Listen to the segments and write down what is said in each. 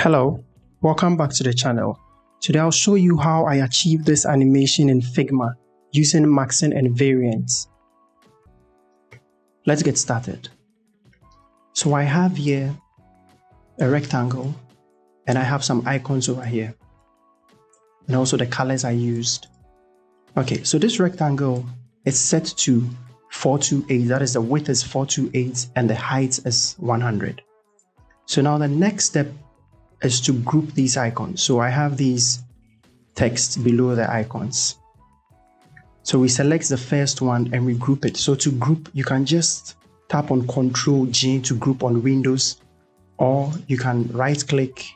Hello, welcome back to the channel. Today I'll show you how I achieved this animation in Figma using maxing and variants. Let's get started. So I have here a rectangle and I have some icons over here and also the colors I used. Okay, so this rectangle is set to 428, that is the width is 428 and the height is 100. So now the next step is to group these icons. So I have these text below the icons. So we select the first one and we group it. So to group, you can just tap on Ctrl G to group on Windows, or you can right click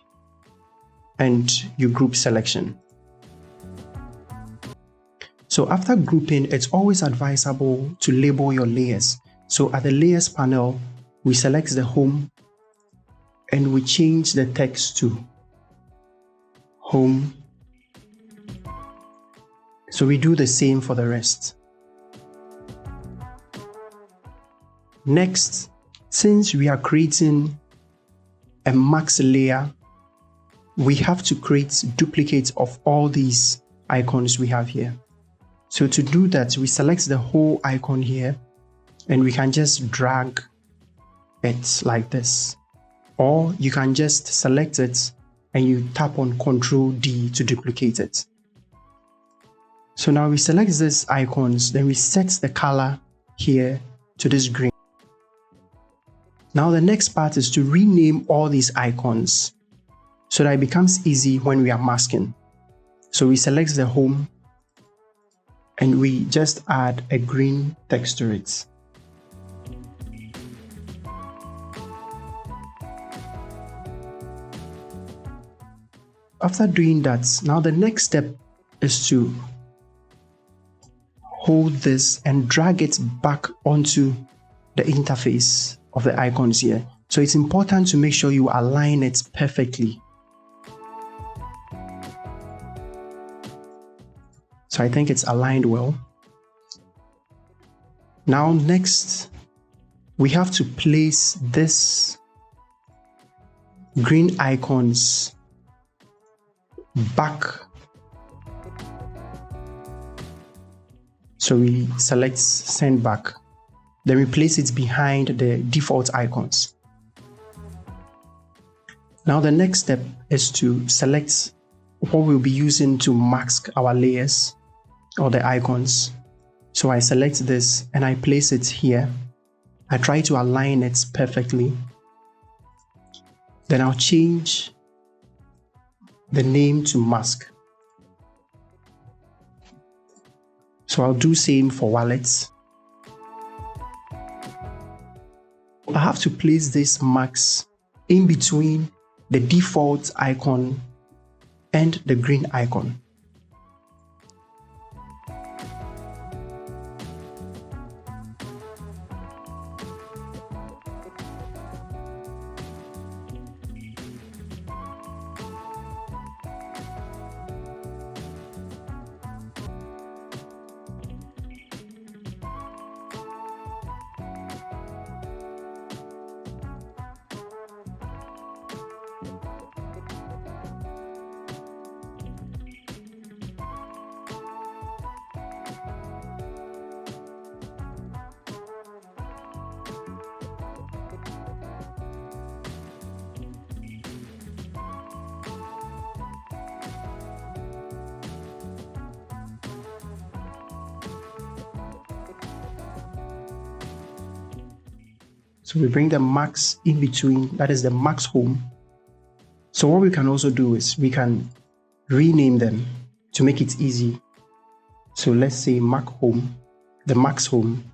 and you group selection. So after grouping, it's always advisable to label your layers. So at the layers panel, we select the home and we change the text to home. So we do the same for the rest. Next, since we are creating a max layer, we have to create duplicates of all these icons we have here. So to do that, we select the whole icon here and we can just drag it like this. Or you can just select it and you tap on Ctrl D to duplicate it. So now we select these icons, then we set the color here to this green. Now the next part is to rename all these icons so that it becomes easy when we are masking. So we select the home and we just add a green text to it. After doing that, now the next step is to hold this and drag it back onto the interface of the icons here. So it's important to make sure you align it perfectly. So I think it's aligned well. Now next, we have to place this green icons back. So we select send back, then we place it behind the default icons. Now the next step is to select what we'll be using to mask our layers or the icons. So I select this and I place it here. I try to align it perfectly. Then I'll change the name to mask. So I'll do same for wallets. I have to place this mask in between the default icon and the green icon. So we bring the max in between, that is the max home. So what we can also do is we can rename them to make it easy. So let's say max home, the max home.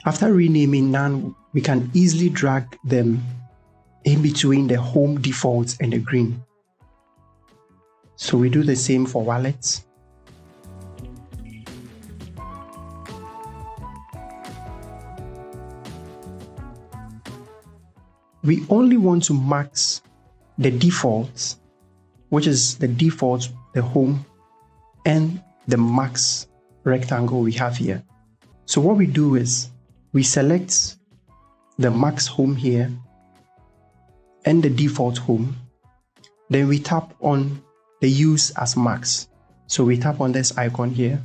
After renaming, now we can easily drag them in between the home default and the green. So we do the same for wallets. We only want to max the default, which is the default, the home, and the max rectangle we have here. So what we do is we select the max home here and the default home. Then we tap on the use as max. So we tap on this icon here.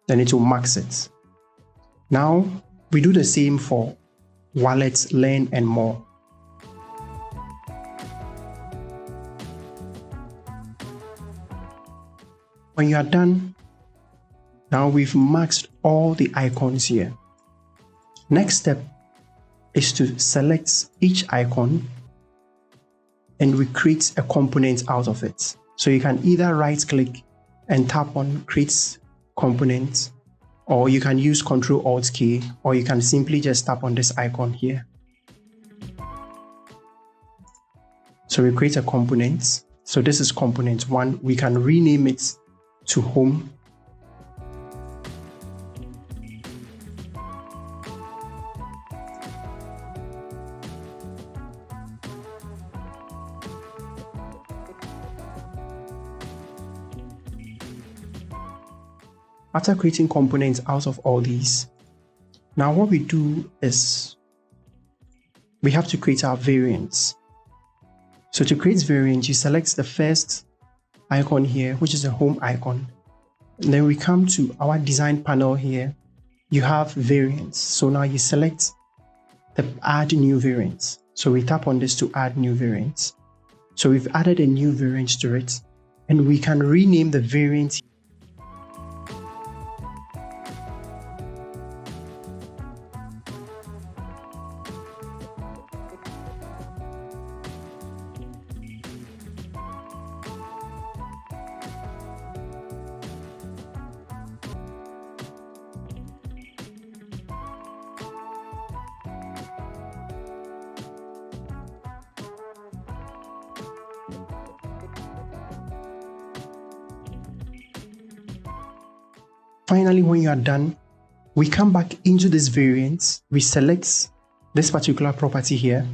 Then it will max it. Now we do the same for wallets, learn and more. When you are done, now we've maxed all the icons here. Next step is to select each icon and we create a component out of it. So you can either right click and tap on create component, or you can use Ctrl Alt key, or you can simply just tap on this icon here. So we create a component. So this is component 1. We can rename it to home. After creating components out of all these, now what we do is we have to create our variants. So to create variants, you select the first icon here, which is a home icon. And then we come to our design panel here. You have variants. So now you select the add new variants. So we tap on this to add new variants. So we've added a new variant to it, and we can rename the variant. Finally, when you are done, we come back into this variant. We select this particular property here.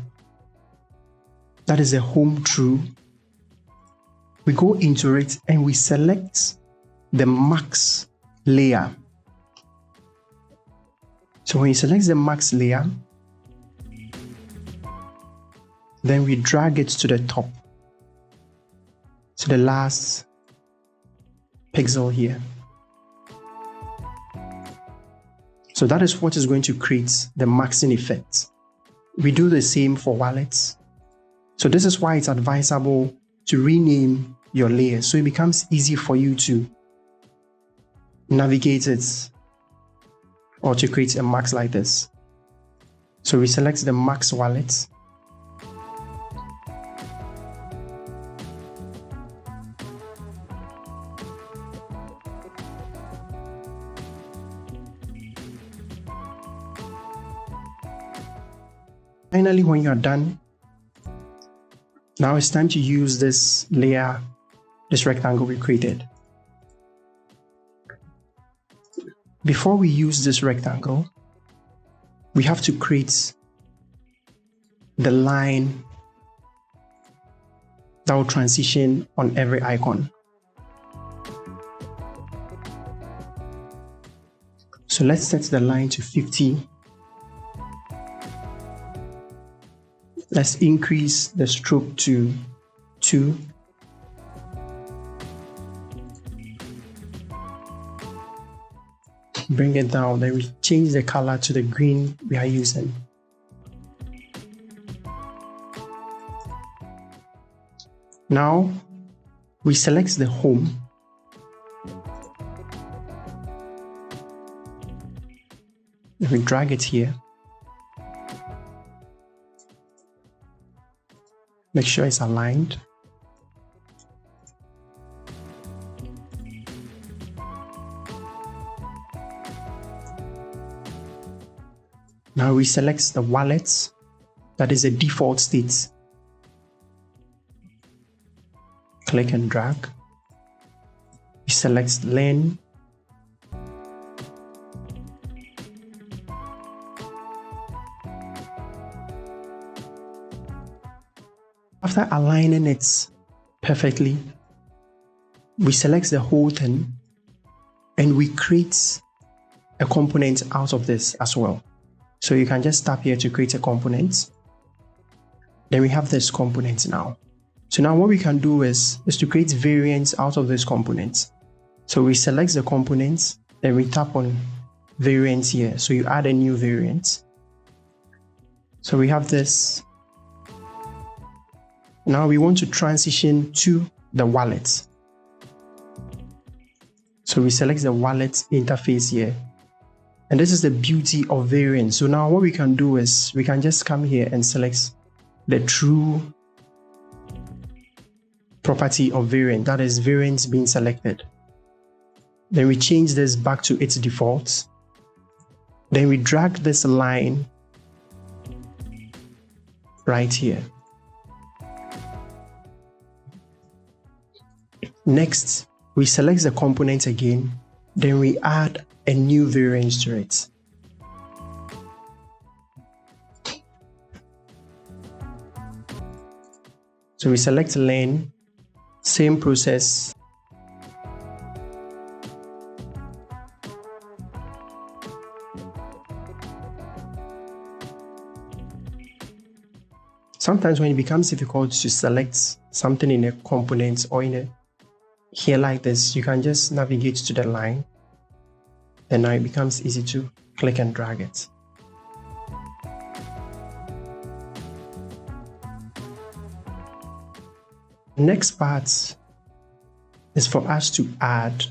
That is a home true. We go into it and we select the max layer. So when you select the max layer, then we drag it to the top, to the last pixel here. So that is what is going to create the maxing effect. We do the same for wallets. So this is why it's advisable to rename your layers, so it becomes easy for you to navigate it or to create a max like this. So we select the max wallet. Finally, when you are done, now it's time to use this layer, this rectangle we created. Before we use this rectangle, we have to create the line that will transition on every icon. So let's set the line to 50. Let's increase the stroke to 2. Bring it down, then we change the color to the green we are using. Now we select the home. Then we drag it here. Make sure it's aligned. Now we select the wallets. That is a default state. Click and drag. We select learn. After aligning it perfectly, we select the whole thing and we create a component out of this as well. So you can just tap here to create a component. Then we have this component now. So now what we can do is to create variants out of this component. So we select the component, then we tap on variants here. So you add a new variant. So we have this. Now we want to transition to the wallet. So we select the wallet interface here. And this is the beauty of variants. So now what we can do is we can just come here and select the true property of variant, that is variants being selected. Then we change this back to its default. Then we drag this line right here. Next, we select the component again, then we add a new variant to it. So we select lane, same process. Sometimes when it becomes difficult to select something in a component or in a here like this, you can just navigate to the line, and now it becomes easy to click and drag it. Next part is for us to add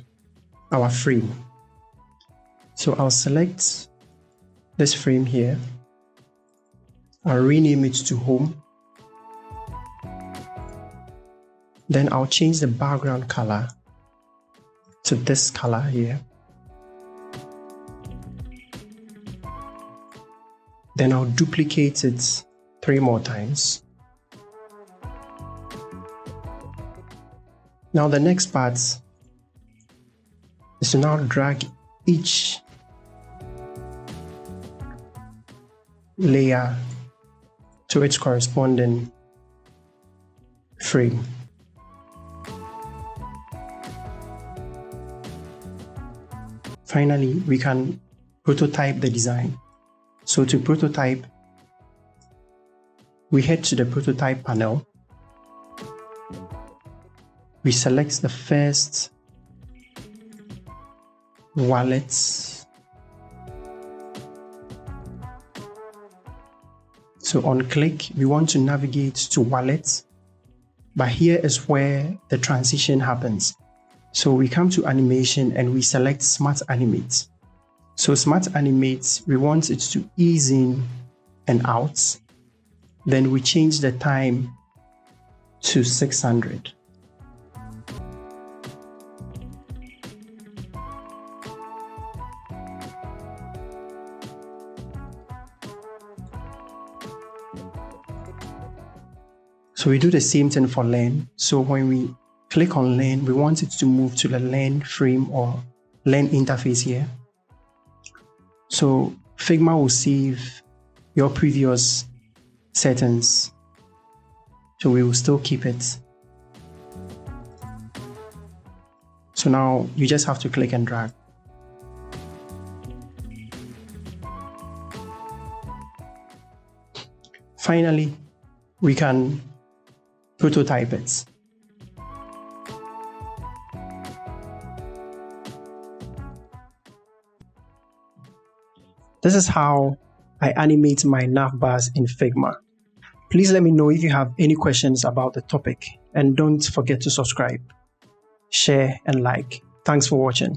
our frame. So I'll select this frame here. I'll rename it to home. Then I'll change the background color to this color here. Then I'll duplicate it 3 more times. Now the next part is to now drag each layer to its corresponding frame. Finally, we can prototype the design. So to prototype, we head to the prototype panel. We select the first wallet. So on click, we want to navigate to wallet, but here is where the transition happens. So we come to animation and we select Smart Animate. So Smart Animate, we want it to ease in and out. Then we change the time to 600. So we do the same thing for lane. So when we click on lane, we want it to move to the lane frame or lane interface here. So Figma will save your previous settings. So we will still keep it. So now you just have to click and drag. Finally, we can prototype it. This is how I animate my nav bars in Figma. Please let me know if you have any questions about the topic, and don't forget to subscribe, share, and like. Thanks for watching.